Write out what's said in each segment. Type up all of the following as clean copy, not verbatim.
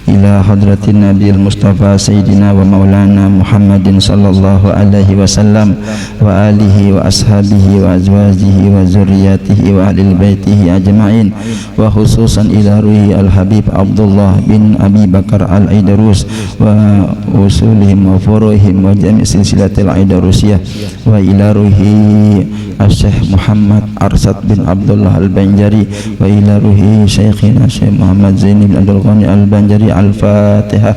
ila hadratin nabiyil mustafa sayyidina wa maulana Muhammadin sallallahu alaihi wasallam wa alihi wa ashabihi wa azwajihi wa zurriyatihi wa ahlil baitihi ajma'in, wa khususan ila ruhi al-habib Abdullah bin Abi Bakar al-Aidarus wa usulihim wa furuhim wa jami' silsilatil Aidarusiyah, wa ila ruhi Syekh Muhammad Arsad bin Abdullah al-Banjari, wa ila ruhi Syekhina Syekh Muhammad Zaini bin Abdul Ghani al-Banjari. Al-Fatihah.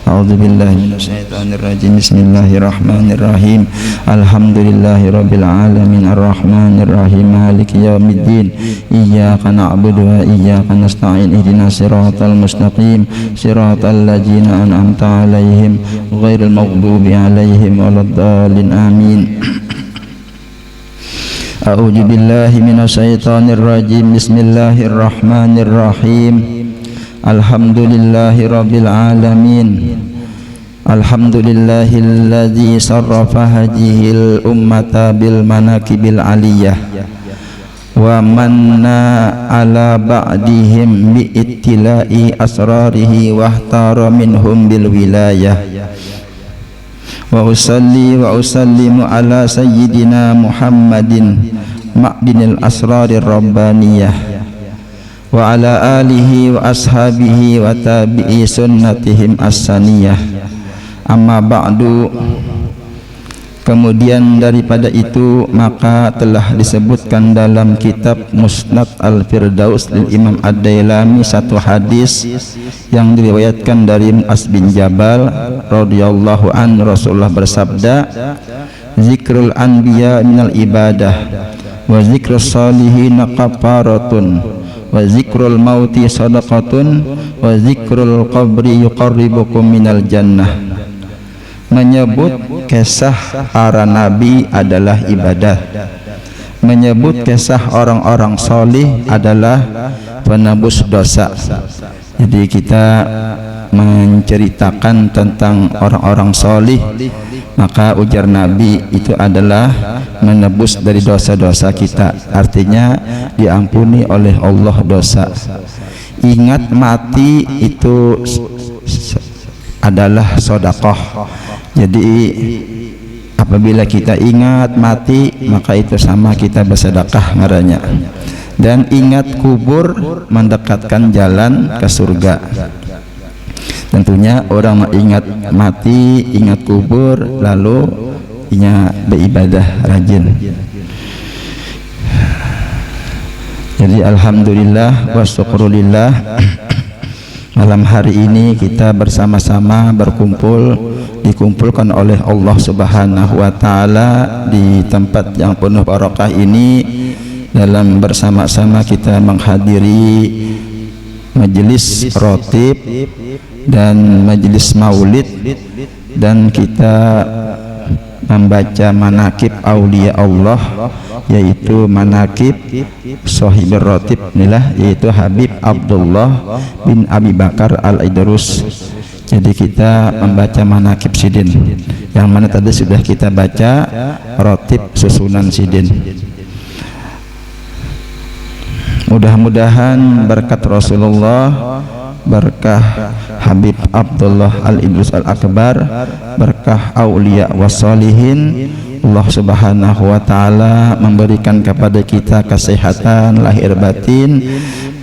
A'udzu billahi minasyaitonir rajim. Bismillahirrahmanirrahim. Alhamdulillahi rabbil alamin arrahmanir rahim maliki yaumiddin. Iyyaka na'budu wa iyyaka nasta'in. Ihdinas siratal mustaqim siratal ladzina an'amta 'alaihim ghairil maghdubi 'alaihim waladdallin. Amin. A'udzu billahi minasyaitonir rajim. Bismillahirrahmanirrahim. Alhamdulillahi rabbil alamin. Alhamdulillahilladzi sarrafa hadhil ummata bil manaqibil aliyah wa manna ala ba'dihim bi ittila'i asrarihi wa ihtara minhum bil wilayah. Wa usalli wa usallimu ala sayyidina Muhammadin ma'dinil asrarir rabbaniyah wa ala alihi wa ashabihi wa tabi'i sunnatihim as-saniyah. Amma ba'du. Kemudian daripada itu maka telah disebutkan dalam kitab Musnad Al-Firdaus lil Imam Ad-Dailami satu hadis yang diriwayatkan dari Mu'adz bin Jabal radhiyallahu an. Rasulullah bersabda, zikrul anbiya minal ibadah wa zikrus salihin kafaratun wa zikrul mauti sadaqatun wa zikrul qabri yuqarribukum minal jannah. Menyebut kisah para nabi adalah ibadah. Menyebut kisah orang-orang solih adalah penebus dosa. Jadi kita menceritakan tentang orang-orang solih, maka ujar Nabi itu adalah menebus dari dosa-dosa kita. Artinya diampuni oleh Allah dosa. Ingat mati itu adalah sedekah. Jadi apabila kita ingat mati, maka itu sama kita bersedekah ngarannya. Dan ingat kubur mendekatkan jalan ke surga. Tentunya orang ingat mati, ingat kubur, lalu beribadah rajin. Jadi alhamdulillah wa syukrulillah, malam hari ini kita bersama-sama dikumpulkan oleh Allah Subhanahu wa taala di tempat yang penuh barokah ini, dalam bersama-sama kita menghadiri majelis rotib dan majelis maulid, dan kita membaca manaqib aulia Allah, yaitu manaqib sahibir rotib inilah, yaitu Habib Abdullah bin Abi Bakar al-Aidarus. Jadi kita membaca manaqib sidin, yang mana tadi sudah kita baca rotib susunan sidin. Mudah-mudahan berkat Rasulullah, berkah Habib Abdullah Al-Idrus Al-Akbar, berkah aulia wassalihin, Allah Subhanahu wa taala memberikan kepada kita kesehatan lahir batin,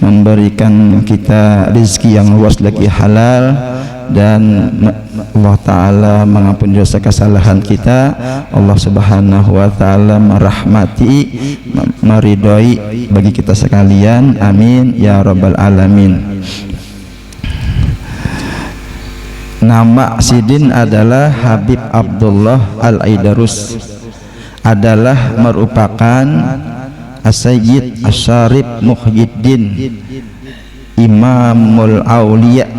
memberikan kita rezeki yang luas lagi halal, dan Allah taala mengampuni dosa kesalahan kita. Allah Subhanahu wa taala merahmati, meridhoi bagi kita sekalian. Amin ya rabbal alamin. Nama sidin adalah Habib Abdullah Al-Aidarus, adalah merupakan As-Sayyid Asy-Syarif Muhyiddin Imamul Auliya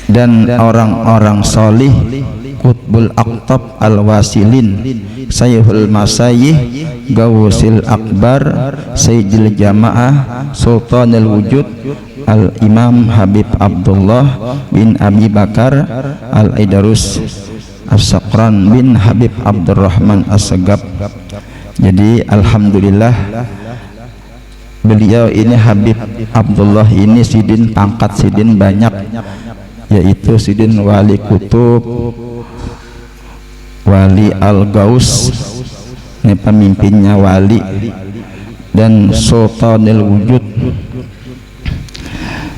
dan orang-orang solih, Qutbul Aqtab Al-Wasilin, Sayyidul Masayyih, Gawusil Akbar, Sayyidil Jamaah, Sultanul Wujud, Al-Imam Habib Abdullah bin Abi Bakar Al-Aidarus As-Saqran bin Habib Abdurrahman As-Sagab. Jadi alhamdulillah beliau ini Habib Abdullah ini sidin pangkat sidin banyak, yaitu sidin wali kutub, wali al-gaus, ini pemimpinnya wali, dan sultanil wujud.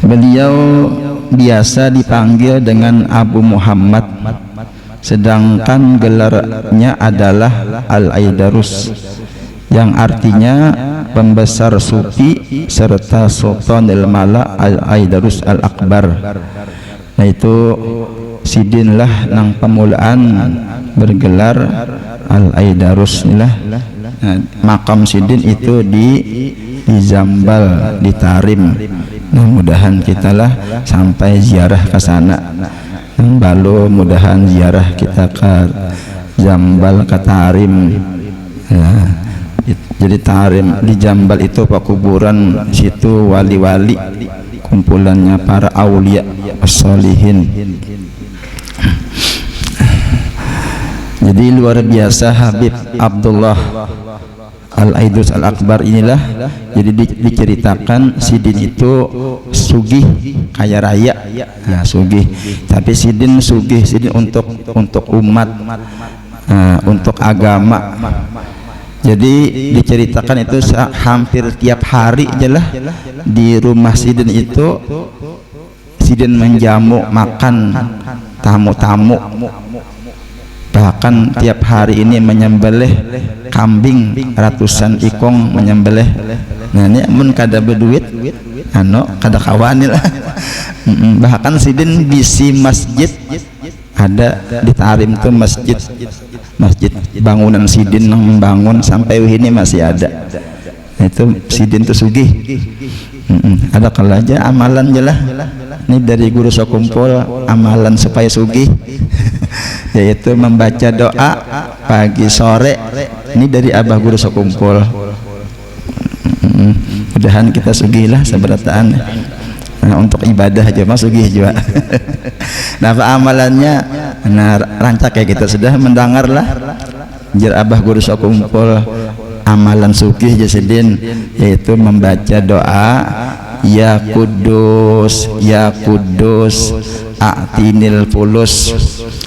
Beliau biasa dipanggil dengan Abu Muhammad, sedangkan gelarnya adalah Al-Aidarus, yang artinya pembesar sufi serta Sultanul Mala Al-Aidarus Al-Akbar. Nah itu sidin lah nang pemulaan bergelar Al-Aidarus lah. Nah, makam sidin itu di Jambal, di Tarim. Nah, mudahan kita lah sampai ziarah ke sana. Balu mudahan ziarah kita ke Jambal, ke Tarim. Nah, jadi Tarim di Jambal itu kuburan, situ wali-wali, kumpulannya para aulia as-solihin. Jadi luar biasa Habib Abdullah Al-Aidarus Al-Akbar inilah. Jadi diceritakan sidin itu sugih, kaya raya. Nah, sugih, tapi sidin sugih, sidin untuk umat, untuk agama. Jadi diceritakan itu hampir tiap hari aja lah di rumah sidin itu sidin menjamu makan tamu-tamu, bahkan tiap hari ini menyembelih kambing ratusan ikong menyembelih. Nah ini mun kada berduit kada kawanil. Bahkan sidin bisi masjid ada di Tarim tuh masjid bangunan sidin yang membangun sampai ini masih ada. Itu sidin tuh sugih. Ada kalau aja amalan jelah ini dari guru Sokumpul, amalan supaya sugih yaitu membaca doa pagi sore, ini dari abah guru Sokumpul. Mudahan kita sugih lah seberataan. Nah, untuk ibadah aja mas sugih juga. Nah apa amalannya? Nah rancak kayak kita sudah mendengar lah jar abah guru Sokumpul, amalan sugih jasidin yaitu membaca doa ya kudus ya kudus a'tinil fulus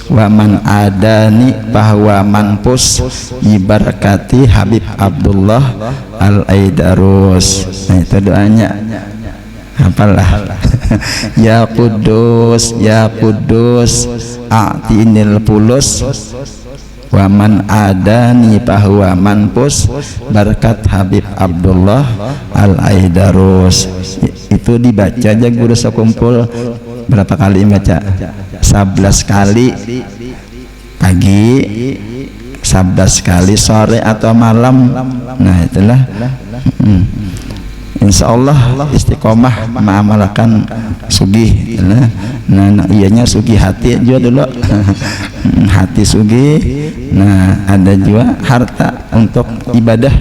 wa man adani bahwa manpus ibarakati Habib Abdullah Al-Aidarus. Nah itu doanya apalah. Ya kudus a'tinil fulus wa man adani bahwa manpus berkat Habib Abdullah Al-Aidarus. Itu dibaca aja guru Sokumpul berapa kali baca? 11 kali pagi, 11 kali sore atau malam. Nah itulah insya Allah istiqomah mengamalkan sugih. Nah ianya sugih hati juga dulu. Hati sugih. Nah ada juga harta untuk ibadah.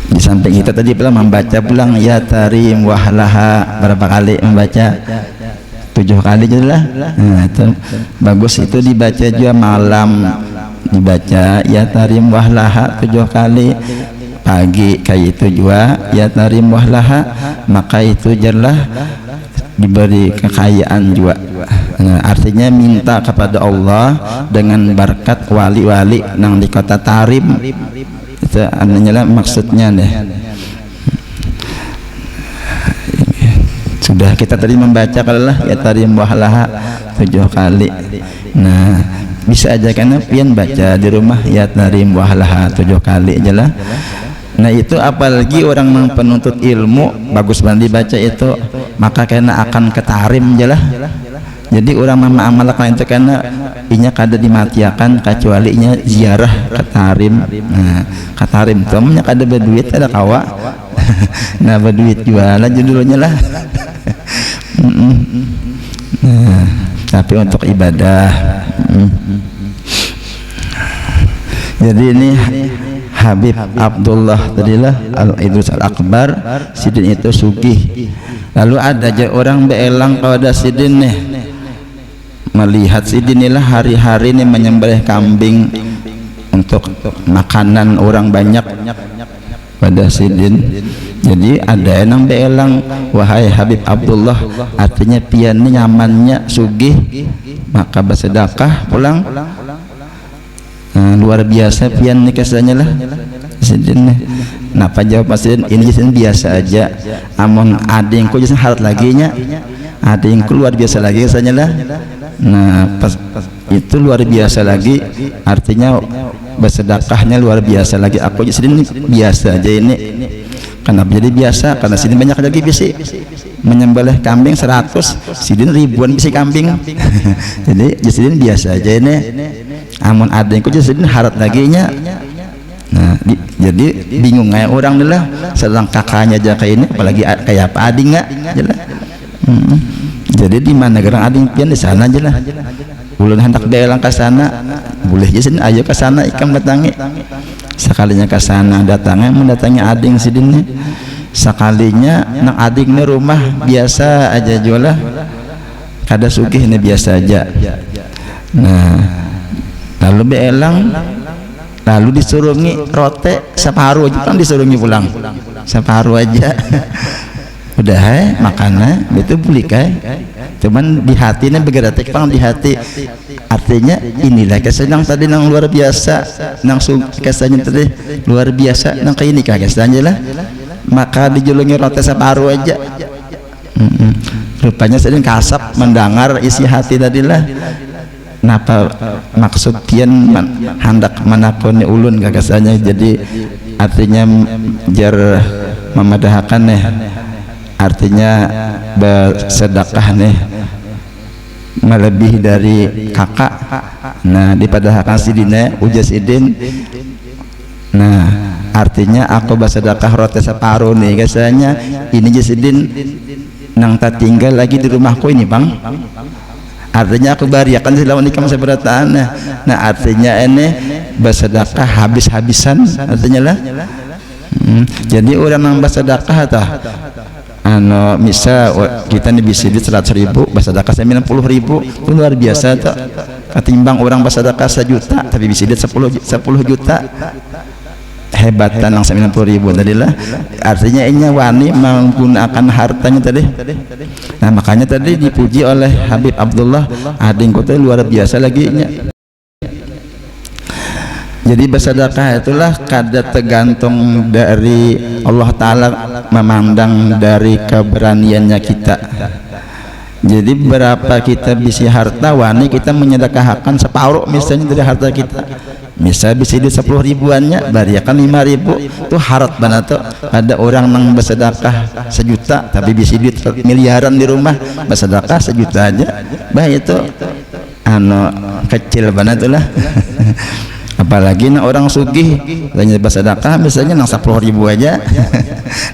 Di samping itu tadi pula membaca pulang ya tarim wahlaha berapa kali membaca? 7 kali jelah. Nah itu bagus, itu dibaca juga malam, dibaca ya tarim wahlaha 7 kali, pagi kayak itu juga ya tarim wahlaha, maka itu jelah diberi kekayaan juga. Nah, artinya minta kepada Allah dengan berkat wali-wali nang di kota Tarim. Itu anehnya maksudnya deh. Sudah kita tadi membaca kalalah ya tarim wahlaha 7 kali. Nah bisa aja karena pian baca di rumah ya tarim wahlaha 7 kali aja lah. Nah itu apalagi orang yang penuntut ilmu bagus banget dibaca itu, maka karena akan ketarim aja lah. Jadi orang mengamalkan itu karena inya kada dimatiakan kecuali inya ziarah ke Tarim. Nah ke Tarim tuh nya kada berduit ada kawa. Nah berduit jualan judulnya lah. Nah, tapi untuk ibadah. Jadi ini Habib Abdullah tadilah Al-Aidarus Al-Akbar, sidin itu sugih. Lalu ada aja orang beelang kepada sidin nih, melihat sidin inilah hari-hari ini menyembelih kambing untuk makanan orang banyak. pada sidin. Jadi ada enang beelang wahai Habib Abdullah, artinya pian nyamannya sugih maka bersedekah pulang. Luar biasa pian nih kesannya lah sidin. Napa jawab sidin? Ini sidin biasa aja, amon adingku jadi harat lagi nya, adingku luar biasa lagi kesannya lah. Nah pas itu luar biasa lagi, artinya bersedekahnya luar biasa lagi. Aku sidin biasa aja ini. Kenapa jadi biasa? Karena sidin banyak lagi bisi menyembelih kambing 100, sidin ribuan bisi kambing. Jadi sidin biasa aja ini. Amun ada yang kudu sidin harat lagi nya. Nah, jadi bingung kayak orang lah, sedang kakaknya aja kayak ini, apalagi kayak apa ading nggak? Jadi di mana gerang ading pian di sana aja lah. Ulun hendak beelang ke sana, boleh aja sidin ayo ke sana ikam datangi. Sekalinya ke sana datangnya mendatangi ading sidin. Sekalinya nang ading nih rumah biasa aja jualah, kada sugih ini biasa aja. Nah lalu beelang, lalu disuruhi rote separuh aja, kan disuruhi pulang separuh aja. Udah makannya itu beli cuman di hatinya bergerak pang di hati, artinya inilah kesenang tadi nang luar biasa, nang kesannya tadi luar biasa nang kayak ini kesannya lah, maka dijulungi rote separuh aja. Rupanya sedang kasap mendengar isi hati tadi lah. Napa maksud pian hendak menakoni ulun gagasannya, jadi artinya jar memadahkan nih, artinya bersedekah nih melebihi dari kakak. Nah dipadahkan sidine ujar sidin. Nah artinya aku bersedekah roti separuh nih gasanya, ini sidin nang tak tinggal lagi di rumahku ini bang. Artinya aku bariakan silawan ikam seberataan. Nah artinya ini bersedekah habis-habisan artinya lah. Jadi orang yang bersedekah tah misal kita nih bisa di 100.000 bersedekah 90.000 itu luar biasa tuh. Ketimbang orang bersedekah 1 juta tapi bisa di 10 juta, hebatan yang 90.000 tadi lah. Artinya ini wani menggunakan hartanya tadi. Nah makanya tadi dipuji oleh Habib Abdullah, ading kota luar biasa lagi nya. Jadi bersedekah itulah kada tergantung dari Allah Ta'ala, memandang dari keberaniannya kita. Jadi berapa kita bisa harta wani kita menyedekahkan separuh misalnya dari harta kita. Misal bisa di 10 ribuannya bariakan 5.000 itu harat banget tuh. Ada orang yang bersedekah 1 juta tapi bisa di miliaran di rumah, bersedekah 1 juta aja bah itu kecil banget tuh lah. Apalagi nah orang sugih hanya bersedekah misalnya nang 10.000 aja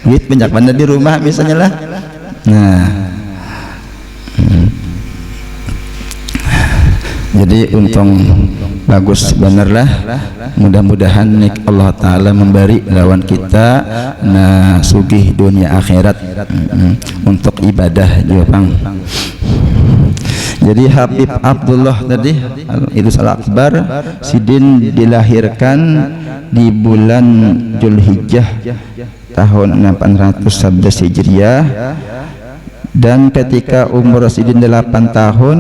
duit banyak banget di rumah misalnya lah. Nah jadi untung bagus bener lah. Mudah-mudahan nik Allah Ta'ala memberi lawan kita nah sugih dunia akhirat untuk ibadah juga bang. Jadi Habib Abdullah tadi Idrus Al-Akbar sidin dilahirkan di bulan Zulhijjah tahun 811 Hijriah, dan ketika umur sidin 8 tahun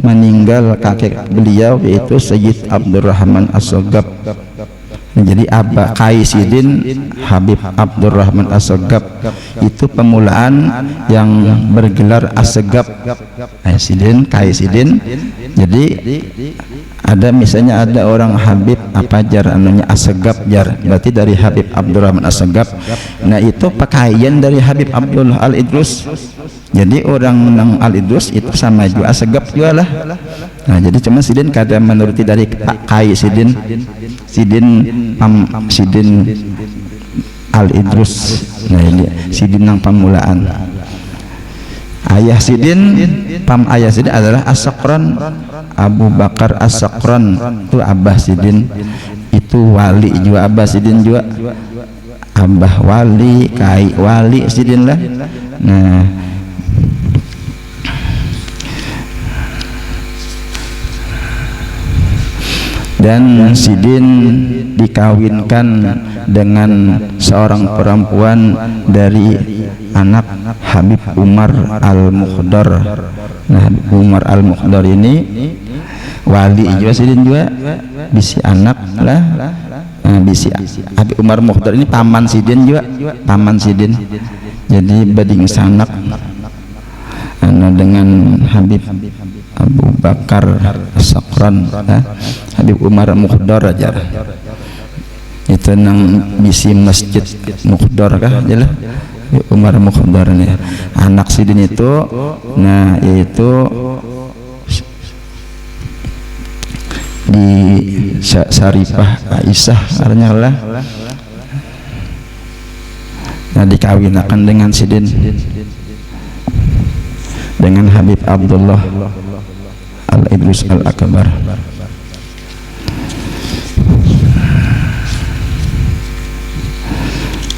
meninggal kakek beliau yaitu Sayyid Abdurrahman As-Sogab. Jadi Abah Kai Sidin Habib Abdurrahman As-Sogab itu pemulaan yang bergelar As-Segab Sidin Kai Sidin. Jadi ada misalnya ada orang Habib apa jar anunya As-Segab jar, berarti dari Habib Abdurrahman As-Segab. Nah itu pakaian dari Habib Abdullah Al-Idrus. Jadi orang nang Al-Idrus itu sama juga As-Segab juga lah. Nah jadi cuma sidin kada menuruti dari Kai Sidin Sidin Al-Idrus. Nah ini sidin nang pamulaan. Ayah sidin ayah sidin adalah As-Sakran, Abu Bakar As-Sakran itu Abah sidin, itu wali juga Abah sidin juga, Abah wali, Kai wali sidin lah. Nah Dan Sidin dikawinkan dengan seorang perempuan dari anak Habib Umar Al-Mukhdar. Nah, Habib Umar Al-Mukhdar ini wali juga, Sidin juga bisi anak lah. Bisi Habib Umar Mukhdar ini paman Sidin juga, paman Sidin. Jadi bading sanak dengan Habib Abu Bakar Sakran, Habib Umar Mukhdar aja. Itu nang bisi masjid Mukhdar kah jelah Umar Mukhdar ini anak Sidin itu. Nah, yaitu di Syarifah Aisyah artinya lah. Nah, dikawinakan dengan Sidin dengan Habib Abdullah Al-Idrus Al-Akbar.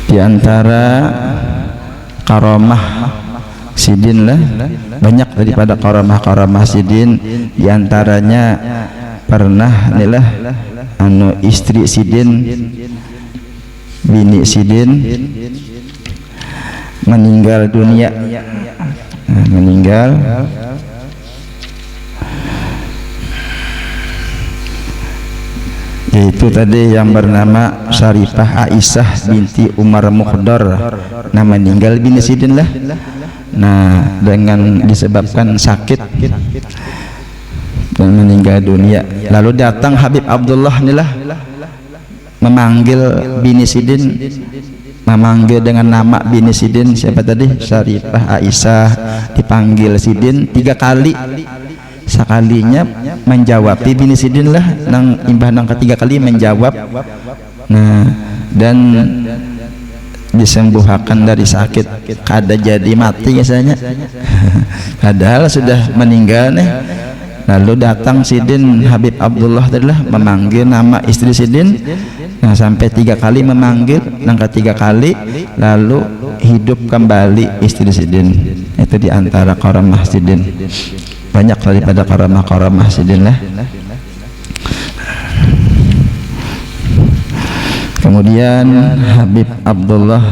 Di antara karamah Sidin lah, banyak daripada karamah Sidin. Di antaranya pernah inilah istri Sidin, bini Sidin meninggal dunia. Meninggal yaitu tadi yang bernama Syarifah Aisyah binti Umar Mukhdar. Nah, meninggal bini Sidin lah. Nah, dengan disebabkan sakit dan meninggal dunia. Lalu datang Habib Abdullah inilah memanggil bini Sidin, memanggil dengan nama bini Sidin. Siapa tadi? Syarifah Aisyah. Dipanggil Sidin 3 kali. Sekalinya menjawab bini Sidin lah, nang imbah nang ketiga kali menjawab. Nah, dan disembuhkan dari sakit. Kada jadi mati biasanya padahal sudah meninggal nih. Lalu datang Sidin Habib Abdullah adalah memanggil nama istri Sidin. Nah, sampai 3 kali memanggil, nang ketiga kali lalu hidup kembali istri Sidin. Itu diantara karamah Sidin. Banyak daripada karamah Sidin lah. Kemudian Habib Abdullah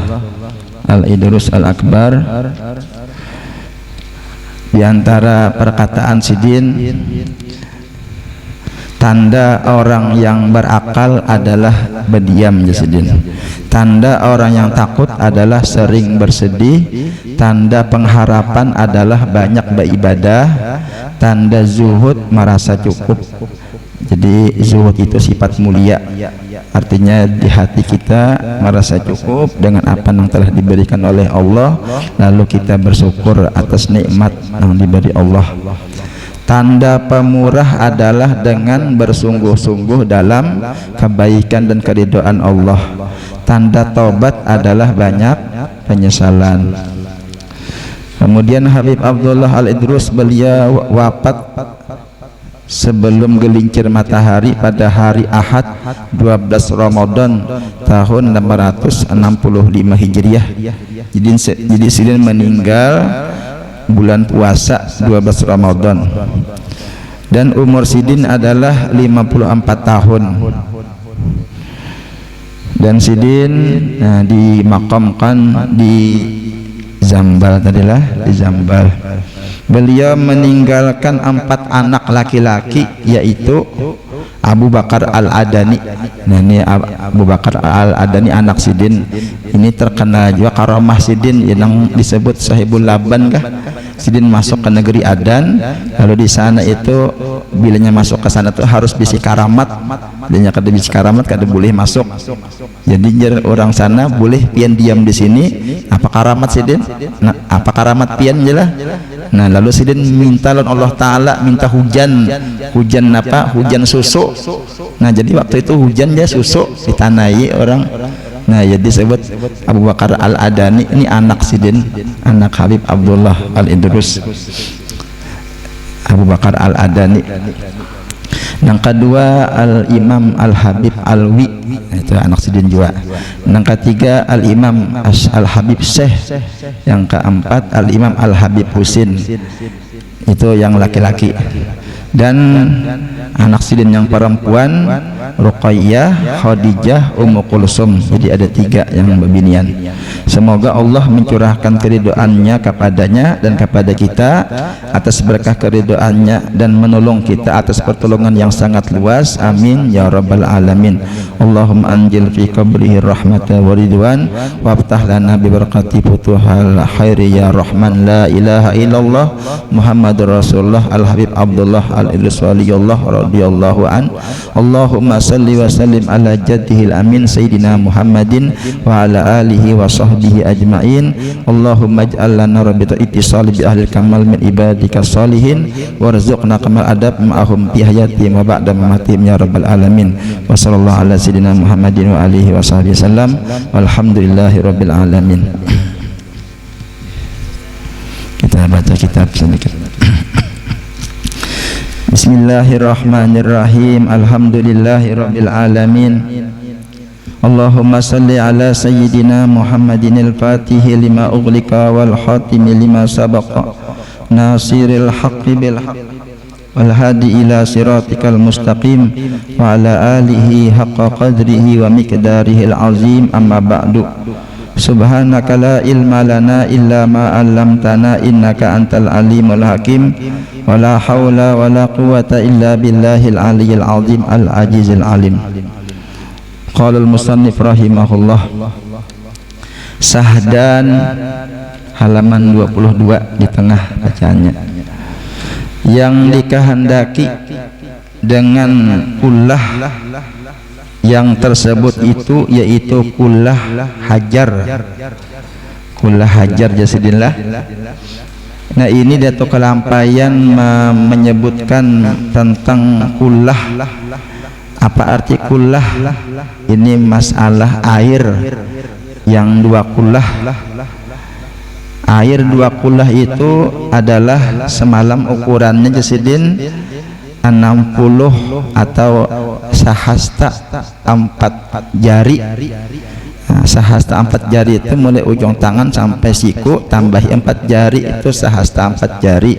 Al-Idrus Al-Akbar, di antara perkataan Sidin, tanda orang yang berakal adalah berdiam. Sidin, tanda orang yang takut adalah sering bersedih. Tanda pengharapan adalah banyak beribadah. Tanda zuhud merasa cukup. Jadi zuhud itu sifat mulia, artinya di hati kita merasa cukup dengan apa yang telah diberikan oleh Allah, lalu kita bersyukur atas nikmat yang diberi Allah. Tanda pemurah adalah dengan bersungguh-sungguh dalam kebaikan dan keridhaan Allah. Tanda taubat adalah banyak penyesalan. Kemudian Habib Abdullah Al-Idrus, beliau wafat sebelum gelincir matahari pada hari Ahad 12 Ramadan tahun 665 Hijriah. Jadi Sidin meninggal bulan puasa 12 Ramadan. Dan umur Sidin adalah 54 tahun. Dan Sidin dimakamkan di Zambal tadilah, di Zambal. Beliau meninggalkan 4 anak laki-laki, yaitu Abu Bakar Al-Adani. Nah, ini Abu Bakar Al-Adani anak Sidin. Ini terkenal juga karamah Sidin yang disebut Sahibul Laban kah? Sidin masuk ke negeri Adan, lalu di sana itu bilanya masuk ke sana tuh harus bisi karamat. Bilanya kada bisi karamat kada boleh masuk. Jadi orang sana boleh pian diam di sini. Apa karamat Sidin? Nah, apa karamat pian jelah. Nah, lalu Sidin minta lawan Allah Ta'ala, minta hujan apa? Hujan susu. Nah, jadi waktu itu hujan dia susu ditanai orang. Nah, jadi disebut Abu Bakar Al-Adani. Ini anak Sidin, anak Habib Abdullah Al-Idrus, Abu Bakar Al-Adani. Yang kedua Al-Imam Al-Habib Alwi, itu anak Sidin juga. Yang ketiga Al-Imam Al-Habib Syekh. Yang keempat Al-Imam Al-Habib Husin, itu yang laki-laki. Dan anak Sidin yang perempuan Ruqayyah, Khadijah, Ummu Kulsum. Jadi ada 3 yang bebinian. Semoga Allah mencurahkan keridhaannya kepadanya dan kepada kita atas berkah keridhaannya dan menolong kita atas pertolongan yang sangat luas. Amin ya rabbal alamin. Allahumma anjil fi qabrihi rahmatan wa ridwan waftah lana bi barakati futuhal khairi ya rahman. La ilaha illallah Muhammadur Rasulullah al Habib Abdullah al Idris waliyullah radhiyallahu an. Allahumma salli wa sallim ala jaddihil amin sayyidina Muhammadin wa ala alihi wa sahbihi ajma'in. Allahumma ij'al lana rabbita ittisal bi ahli kamal min ibadika salihin warzuqna kamal adab ma'ahum fi hayati wa ba'da mamatihim ya rabbal alamin. Wa sallallahu ala sayyidina Muhammadin wa alihi wa sahbihi sallam walhamdulillahi rabbil alamin. Kita baca kitab sedikit. Bismillahirrahmanirrahim. Alhamdulillahi rabbil alamin. Allahumma salli ala sayyidina Muhammadin al-fatihi lima ughliqa wal khatimi lima sabaqa nasiril haqqi bil haqq wal hadi ila siratikal mustaqim wa ala alihi haqqa qadrihi wa miqdarihil azim. Amma ba'du. Subhanaka la ilma lana illa ma 'allamtana innaka antal alimul hakim wa la haula wa la quwwata illa billahil aliyyil azim al ajizil alim. Qala al-musannif rahimahullah. Sahdan halaman 22 di tengah bacaannya. Yang dikehendaki dengan kullah yang tersebut itu yaitu kullah hajar. Kullah hajar jasidillah. Nah ini Datuk Kelampayan menyebutkan tentang kullah. Apa arti kullah? Ini masalah air yang 2 kullah. Air 2 kullah itu adalah semalam ukurannya jasidin 60 atau sahasta 4 jari. Nah, sahasta 4 jari itu mulai ujung tangan sampai siku tambah 4 jari itu sahasta 4 jari.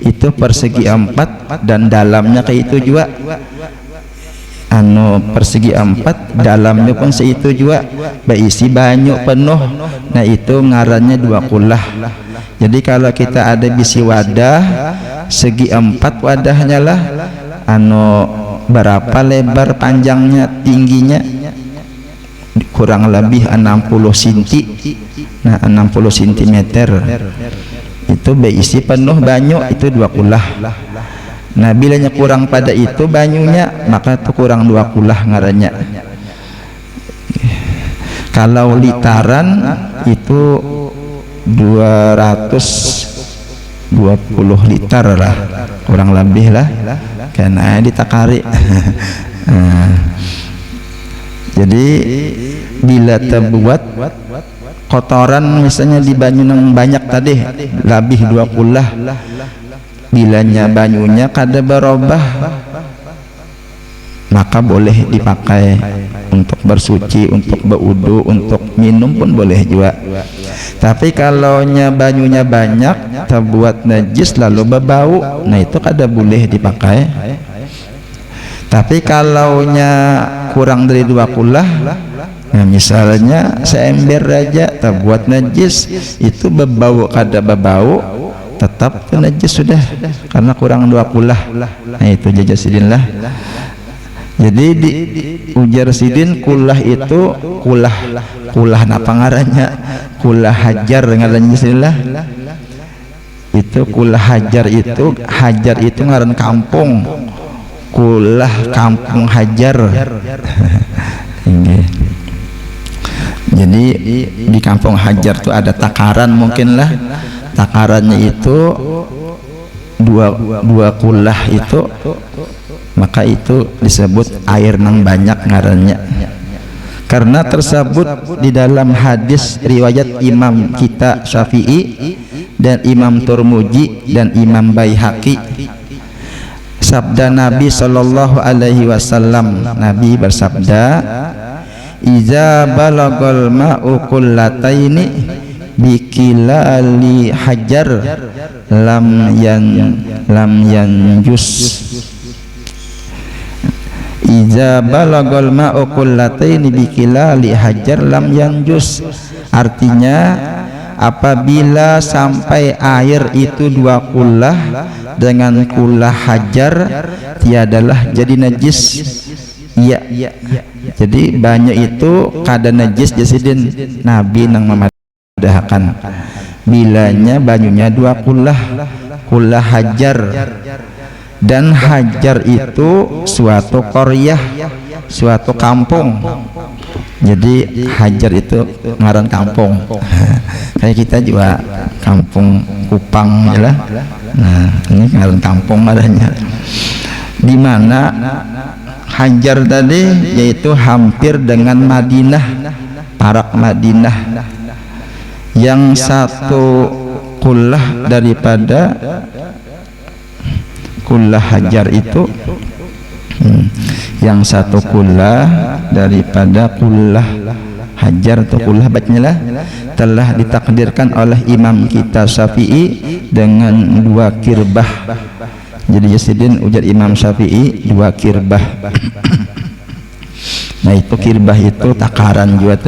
Itu persegi 4 dan dalamnya kayak itu juga. Persegi 4 dalamnya pun seitu juga berisi banyak penuh. Nah itu ngarannya 2 kullah. Jadi kalau kita ada bisi wadah segi 4 wadahnya lah berapa lebar panjangnya tingginya kurang lebih 60 cm. Nah 60 cm itu berisi penuh banyak itu 2 kullah. Nah bilanya kurang pada itu banyunya maka itu kurang 2 kullah ngarannya. Kalau litaran itu 220 liter lah kurang lebih lah karena ditakari. Jadi bila terbuat kotoran misalnya di banyu yang banyak tadi lebih 2 kullah, bilanya banyunya kada berubah maka boleh dipakai untuk bersuci, untuk berwudu, untuk minum pun boleh juga. Tapi kalau banyunya banyak terbuat najis lalu berbau, nah itu kada boleh dipakai. Tapi kalau kurang dari 2 kullah, nah misalnya seember aja terbuat najis itu berbau kada berbau tetap najis sudah karena kurang 2 kullah. Nah itu jajasidinlah. Jadi di ujar sidin kullah itu kullah napa ngarannya? Kullah hajar ngarannya jasidillah. Itu kullah hajar itu ngaran kampung. Kullah kampung hajar. Jadi di kampung hajar tuh ada takaran mungkin lah. Takarannya itu dua kullah itu, maka itu disebut air nang banyak ngarannya. Karena tersebut di dalam hadis riwayat Imam kita Syafi'i dan Imam Turmuji dan Imam Baihaqi. Sabda Nabi sallallahu alaihi wasallam, Nabi bersabda, "Iza balagal ma'u qullataini bikilali hajar lam yanjus." Iza balagol ma'u qullataini bikilali hajar lam yanjus. Artinya apabila sampai air itu 2 kullah dengan kullah hajar tiadalah jadi najis. Iya, jadi banyak itu kada najis jasidin. Nabi nang memadahkan bilanya banyunya 2 kullah hajar. Dan hajar itu suatu qaryah, suatu kampung. Jadi hajar itu ngaran kampung. Kayak kita juga kampung Kupang ya lah. Nah, ini ngaran kampung adanya. Di mana hajar tadi yaitu hampir dengan Madinah, Parak Madinah. Yang satu kullah daripada kullah hajar itu yang satu kullah daripada kullah hajar atau kullah bacanya telah ditakdirkan oleh imam kita Syafi'i dengan 2 kirbah. Jadi jasidin ujar Imam Syafi'i 2 kirbah. Nah itu kirbah itu takaran juga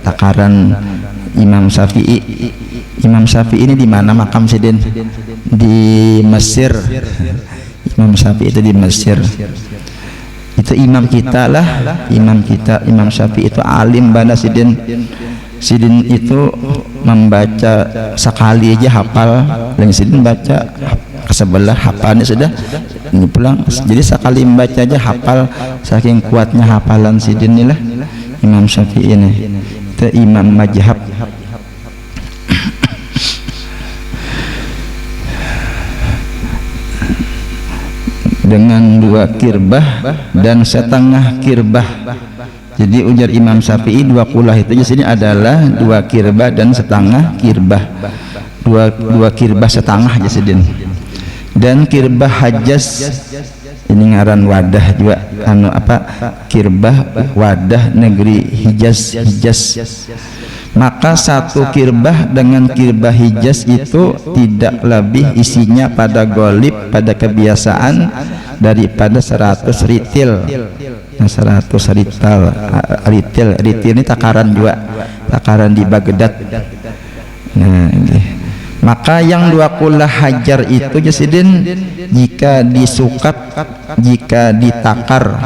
takaran Imam Syafi'i. Imam Syafi'i ini di mana makam sidin? Di Mesir. Imam Syafi'i itu di Mesir. Itu imam kita lah, imam kita Imam Syafi'i itu alim bana sidin. Sidin itu membaca sekali aja hafal, yang sidin baca ke sebelah hafalnya sudah ini pulang. Jadi sekali membaca aja hafal, saking kuatnya hafalan sidin inilah Imam Syafi'i ini. Itu imam mazhab. Dengan 2 kirbah dan setengah kirbah. Jadi ujar Imam Syafi'i 2 kullah itu di sini adalah 2 kirbah dan setengah kirbah. 2 kirbah setengah jasidin. Dan kirbah hajaz ini ngaran wadah juga anu apa kirbah wadah negeri Hijaz. Maka 1 kirbah dengan kirbah Hijaz itu tidak lebih isinya pada golib, pada kebiasaan daripada 100 ritil. Nah, 100 ritil ini takaran juga, takaran di Baghdad. Nah, ini. Maka yang 2 kullah hajar itu jasidin jika disukat, jika ditakar.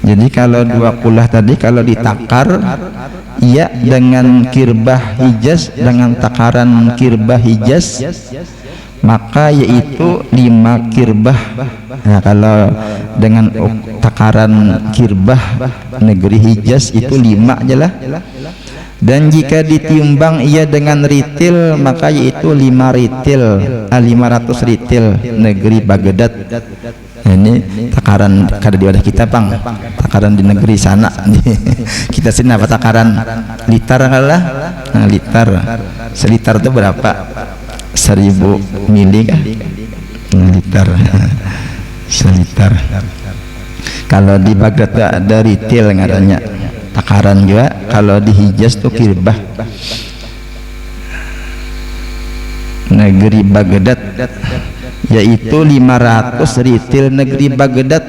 Jadi kalau 2 kullah tadi kalau ditakar ia dengan kirbah Hijaz, dengan takaran kirbah Hijaz, maka yaitu 5 kirbah. Nah, kalau dengan takaran kirbah negeri Hijaz itu 5 aja lah. Dan jika ditimbang ia dengan ritil maka yaitu 5 ritil, 500 ritil negeri Baghdad. Nah, ini takaran kada di wadah kita bang, takaran di negeri sana. Kita sini apa takaran liter kalah? Nah, liter, seliter itu berapa? 1000 mili kah? Nah, liter, seliter. Kalau di Baghdad ada ritil ngaranya, takaran juga. Kalau di Hijaz tuh kirbah. Negeri Baghdad yaitu 500 ritil negeri Baghdad,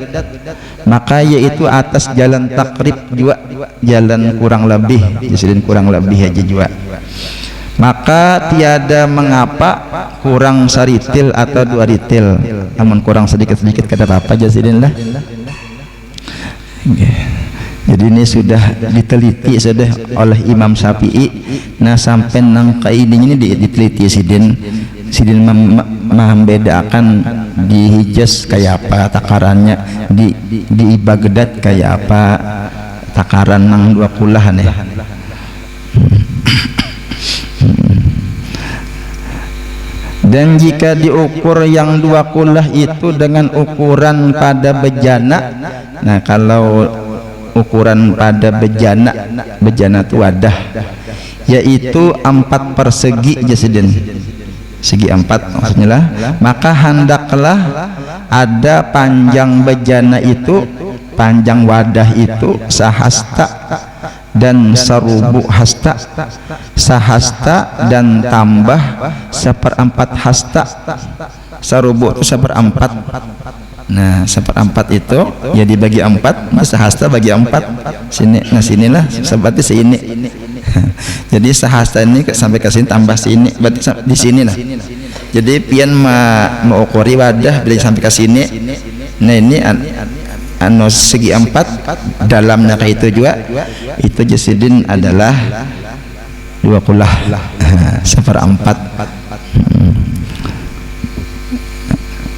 maka yaitu atas jalan takrib juga, jalan kurang lebih, jadi kurang lebih aja juga. Maka tiada mengapa kurang saritil atau 2 ritil, namun kurang sedikit-sedikit kada apa-apa jasidin lah. Jadi ini sudah diteliti sudah oleh Imam Syafi'i. Nah sampai nang kaidahnya ini diteliti sidin membedakan di Hijaz kayak apa takarannya, di Baghdad kayak apa takaran nang 2 kullah nih. Dan jika diukur yang 2 kullah itu dengan ukuran pada bejana, nah kalau ukuran pada bejana itu wadah, yaitu 4 persegi jasidin, segi 4 maksudnya lah, maka hendaklah ada panjang bejana itu, panjang wadah itu sahasta dan serubu hasta, sahasta dan tambah 1/4 hasta, serubu itu 1/4. Nah, seperempat itu ya dibagi 4, masa hasta bagi 4 sini. Nah, sinilah seperti sini. Jadi sehasta ini sampai ke sini tambah sini, berarti di sini lah. Jadi pian mau ukuri wadah bila sampai ke sini. Nah, ini segi 4 dalamnya kayak itu juga. Itu jasidin adalah 20 seperempat.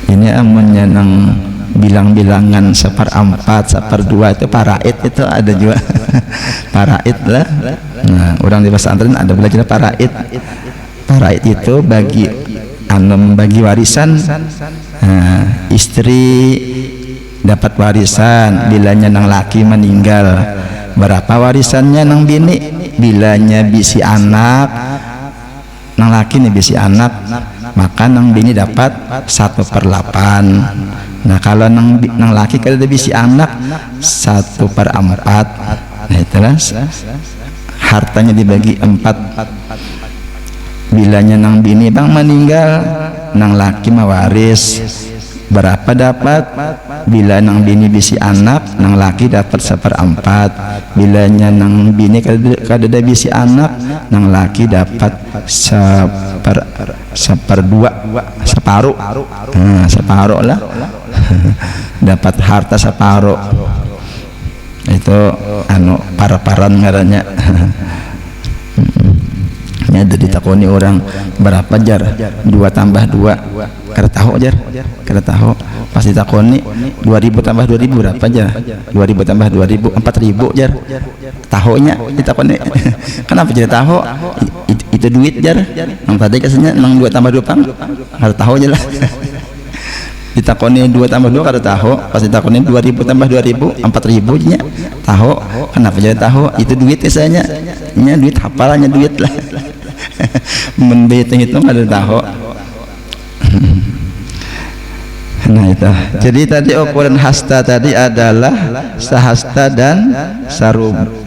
Ini amannya nang bilang-bilangan seperempat, seperdua itu paraid itu ada juga. Paraid lah. Nah, orang di pesantren ada belajar paraid. Paraid itu bagi bagi warisan. Nah, istri dapat warisan bilanya nang laki meninggal, berapa warisannya nang bini, bilanya bisi anak nang laki nih bisi anak, maka nang bini dapat 1/8. Nah, kalau nang laki kalau ada bisi anak 1/4. Nah, itulah hartanya dibagi 4. Bilanya nang bini bang meninggal, nang laki mawaris, berapa dapat? Bila nang bini bisi anak, nang laki dapat 1/4. Bilanya nang bini kada ada bisi anak, nang laki dapat 1/2, separuh. Nah, separuh lah. Dapat harta separuh. Itu par-paran ngarannya. Ya, jadi takoni orang berapa jar 2 tambah 2 kada tahu jar, kada tahu. Pasti takoni 2000 tambah 2000 berapa jar, 2000 tambah 2000 4000 jar. Tahunya ditakoni. Kenapa jadi tahu? Itu duit jar. Yang tadi kasihnya nang 2 tambah 2 pang kada tahu aja lah. Ditakoni 2 tambah 2 kada tahu, pasti takoni 2000 tambah 2000 4000 nya tahu. Kenapa jadi tahu? Itu duit biasanya. Nya duit hafalannya duit lah. Hitung ada tahu. Nah, itu. Jadi tadi ukuran hasta tadi adalah sahasta dan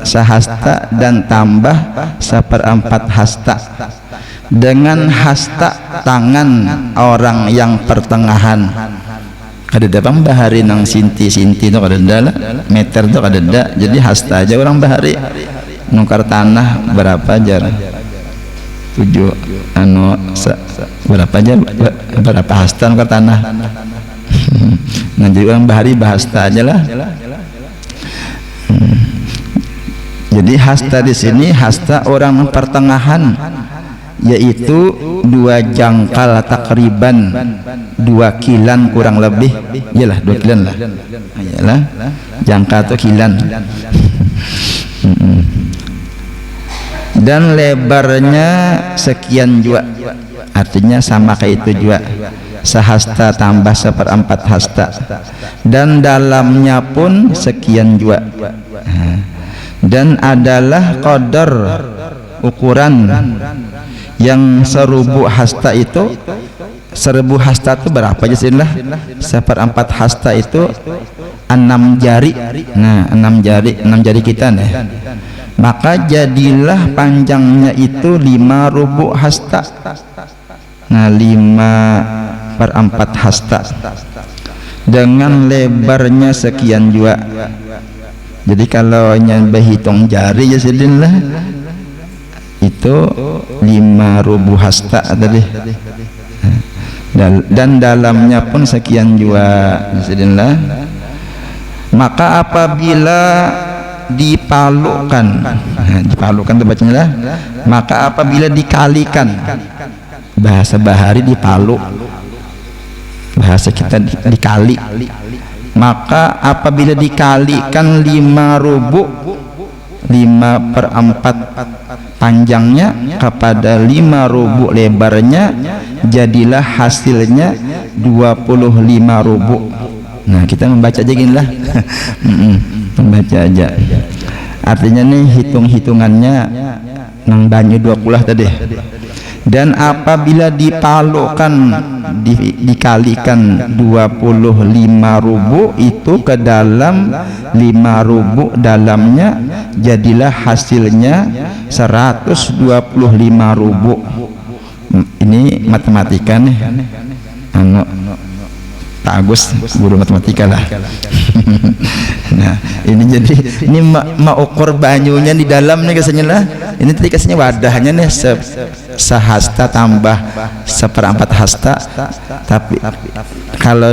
sahasta dan tambah 1/4 hasta. Dengan hasta tangan orang yang pertengahan. Kada ada bang bahari nang sinti itu kada ada lah, meter itu kada ada. Jadi hasta aja orang bahari. Nukar tanah berapa jar? 7 berapa jar? Berapa hasta nukar tanah? Nah, jadi orang bahari bahasta aja lah. Jadi hasta di sini hasta orang pertengahan, yaitu 2 jangkal takriban 2 kilan kurang lebih. Iyalah 2 kilan lah. Iyalah jangkal atau kilan. Dan lebarnya sekian juga, artinya sama kayak itu juga, sehasta tambah 1/4 hasta. Dan dalamnya pun sekian juga. Dan adalah qadar ukuran yang 1000 hasta itu. 1000 hasta itu berapa aja sih lah? 1/4 hasta itu 6 jari. Nah, 6 jari kita nih. Maka jadilah panjangnya itu 5 hasta. Nah, 5/4 hasta. Dengan lebarnya sekian juga. Jadi kalau yang berhitung jari ya sedin lah, itu 5 hasta tadi. Dan dalamnya pun sekian juga sedin lah. Maka apabila dipalukan, dipalukan itu bacanya lah. Maka apabila dikalikan, bahasa bahari dipalu, bahasa kita dikali. Maka apabila dikalikan 5/4 panjangnya kepada 5 lebarnya, jadilah hasilnya 25. Nah, kita membaca aja gini lah. Membaca aja. Artinya nih hitung-hitungannya nang banyu 20 tadi. Dan apabila dipalukan dikalikan 25 itu ke dalam 5 dalamnya, jadilah hasilnya 125. Ini matematika nih. Pak Agus guru matematika lah. Nah ini jadi ini ma ukur banyunya di dalam nih kasihnya lah. Ini tadi kasihnya wadahnya nih sehasta tambah 1/4 hasta, tapi kalau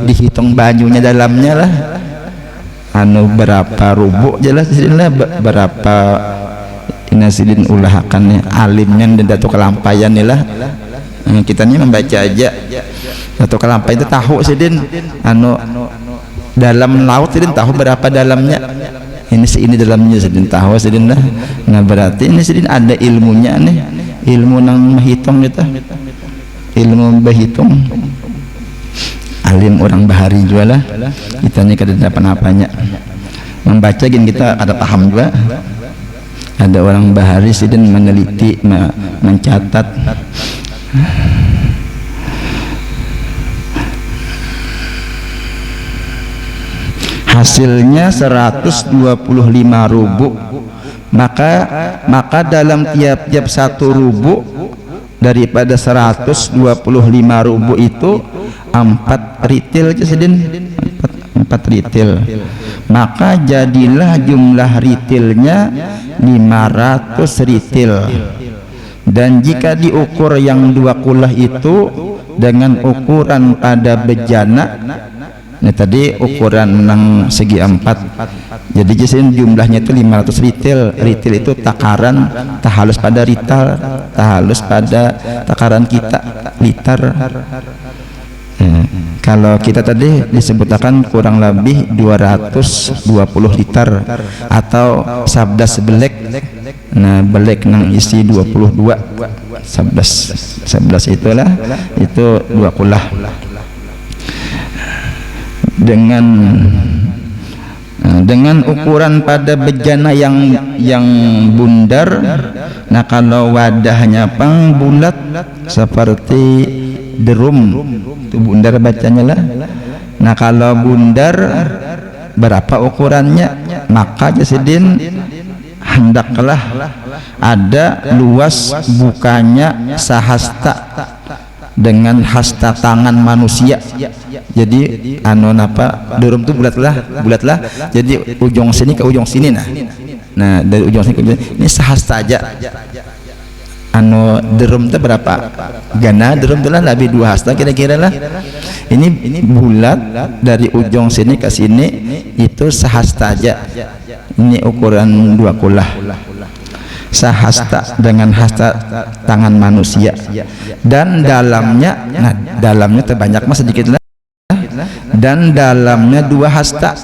dihitung banyunya dalamnya lah anu berapa rubuk jelas lah berapa inasidin ulahakan alimnya dan datu kelampayan nih lah. Kita ini membaca aja datu kelampayan itu tahu sidin anu dalam laut sidin tahu berapa dalamnya ini dalamnya sidin tahu sidin lah. Nah berarti ini sidin ada ilmunya nih, ilmu nang menghitung gitu, ilmu berhitung. Alim orang bahari juga lah kita ini kada apa-apanya membaca gini kita ada paham juga. Ada orang bahari sidin meneliti mencatat hasilnya 125 rubuk, maka dalam tiap-tiap 1 rubuk daripada 125 rubuk itu 4 ritil sidin, 4 ritil, maka jadilah jumlah ritilnya 500 ritil. Dan jika diukur yang 2 kulah itu dengan ukuran pada bejana, ini tadi ukuran nang segi 4, jadi jisin jumlahnya itu 500 ritil. Ritil itu takaran tahalus pada rital, tahalus pada takaran kita liter. Kalau kita tadi disebutkan kurang lebih 220 liter atau 11 belek. Nah belek nang isi 22 11 itulah itu 2 kulah dengan ukuran pada bejana yang bundar. Nah kalau wadahnya pang bulat seperti derum itu bundar bacanya lah. Nah kalau bundar berapa ukurannya, maka jasidin hendaklah ada luas bukanya sahasta dengan hasta tangan manusia. Jadi anu napa derum itu bulat lah jadi ujung sini ke ujung sini. Nah dari ujung sini ke ujung sini, ini sahasta aja. Anu derum itu berapa gana derum itu lah lebih 2 hasta kira-kira lah. Ini bulat dari ujung sini ke sini itu sahasta aja. Ini ukuran 2 kulah sahasta dengan hasta tangan manusia. Dan dalamnya, nah dalamnya terbanyak mas sedikit lah, dan dalamnya 2 hasta.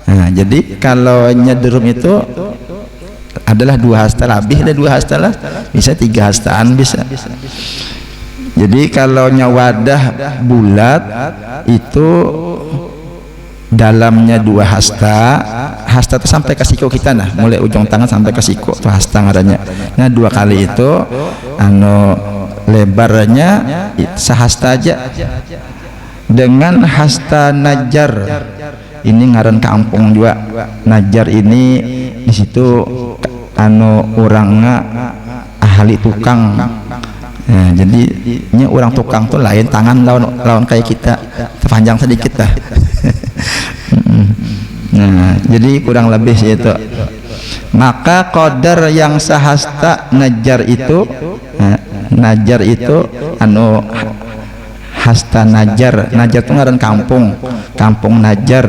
Nah jadi kalau nyederum itu adalah 2 hasta lebih, ada 2 hasta lah, bisa 3 hastaan bisa. Jadi kalau wadah bulat itu dalamnya 2 hasta, hasta itu sampai ke siku kita, nah mulai ujung tangan sampai ke siku itu hasta ngaranya. Nah 2 kali itu anu lebarnya sehasta aja. Dengan hasta najar, ini ngaran kampung juga. Najar ini di situ anu orangnya ahli tukang. Nah, jadi ini orang tukang tuh lain tangan lawan kayak kita, terpanjang sedikit lah. Nah jadi kurang lebih itu. Maka qadar yang sahasta najar itu, najar itu anu hasta najar itu ngaran kampung najar.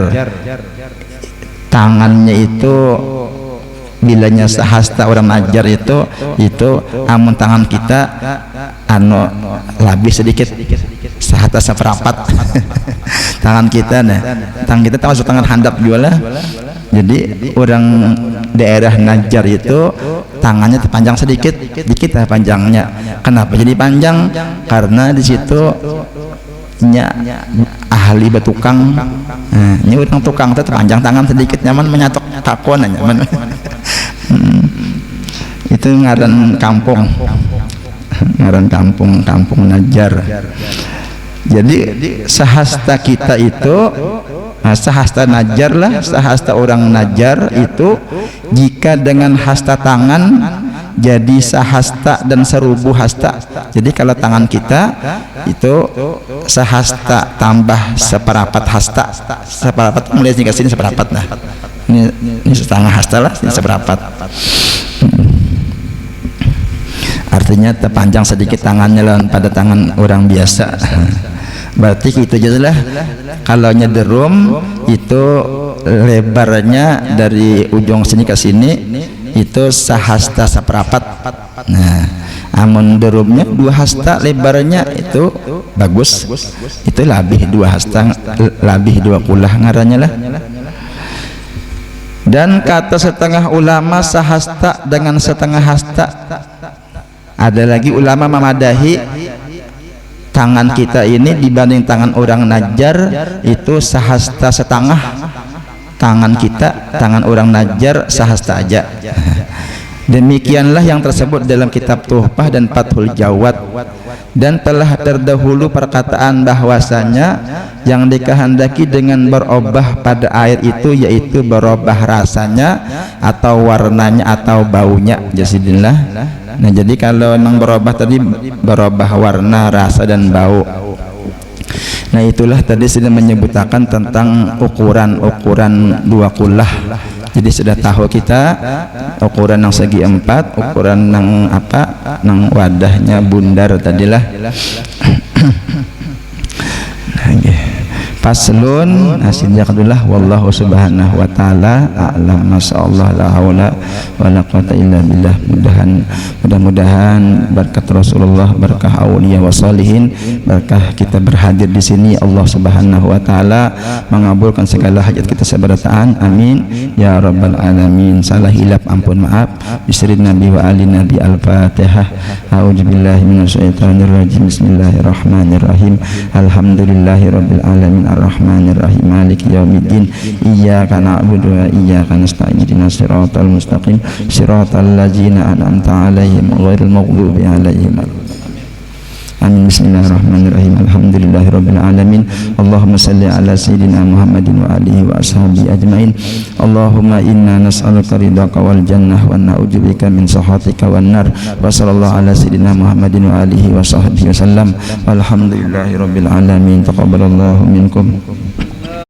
Tangannya itu bilanya sahasta orang najar itu amun tangan kita anu lebih sedikit sahasta 1/4 tangan kita. Nah tangan kita termasuk tangan handap juga lah. Jadi orang daerah Najar itu tangannya terpanjang sedikit lah panjangnya. Kenapa jadi panjang? Karena di situ ahli betukang. Nah, ini orang tukang itu terpanjang tangan sedikit, nyaman menyatok takon nyaman. Itu ngaran kampung Najar. Jadi sahasta kita itu sahasta Najar lah, sahasta orang Najar itu jika dengan hasta tangan jadi sahasta dan serubu hasta. Jadi kalau tangan kita itu sahasta tambah seperapat hasta. Seperapat mulai sini ke sini seperapat. Nah, ini setengah hasta lah, ini seperapat. Artinya terpanjang sedikit tangannya lawan pada tangan orang biasa. Berarti itu jelas lah. Kalau nyederum itu lebarnya dari ujung sini ke sini itu sahasta seperapat. Nah, amun derumnya 2 hasta lebarnya itu bagus. Itu lebih 2 hasta, lebih 20 ngarannya lah. Dan kata setengah ulama sahasta dengan setengah hasta. Ada lagi ulama memadahi tangan kita ini dibanding tangan orang Najjar itu sahasta setengah. Tangan kita, tangan orang Najjar sahasta aja. Demikianlah yang tersebut dalam kitab Tuhfah dan Fathul Jawad. Dan telah terdahulu perkataan bahwasanya yang dikehendaki dengan berubah pada air itu yaitu berubah rasanya atau warnanya atau baunya. Jasidillah. Nah, jadi kalau memang berubah tadi berubah warna, rasa dan bau. Nah, itulah tadi sudah menyebutkan tentang ukuran 2 kullah. Jadi sudah tahu kita ukuran yang segi 4, ukuran yang apa, yang wadahnya bundar tadilah. Faslun asidaqdullah wallahu subhanahu wa ta'ala a'lam. Masyaallah la haula wala quwata illa billah. Mudah-mudahan berkat Rasulullah, berkah auliya wa salihin, berkah kita berhadir di sini, Allah Subhanahu wa taala mengabulkan segala hajat kita seberataan. Amin ya rabbal alamin. Salah hilaf ampun maaf. Bismillah nabi wa ali nabi. Al-Fatihah. A'udzubillahi minasyaitonir rajim. Bismillahirrahmanirrahim. Alhamdulillahirabbil alamin. Ar-Rahmanir-Rahim. Maliki yaumiddin. Iyyaka na'budu wa iyyaka nasta'in. Ihdinas siratal mustaqim. Siratal ladzina an'amta 'alaihim ghairil maghdubi 'alaihim. Amin. Bismillahirrahmanirrahim. Alhamdulillahirabbil alamin. Allahumma shalli ala sayyidina Muhammadin wa alihi wa ashabihi ajmain. Allahumma inna nas'aluka ridhaka wal jannah wa na'udzubika min sakhatika wan nar. Wa sallallahu ala sayyidina Muhammadin wa alihi wa sahbihi wasallam. Walhamdulillahirabbil alamin. Taqabbalallahu minkum.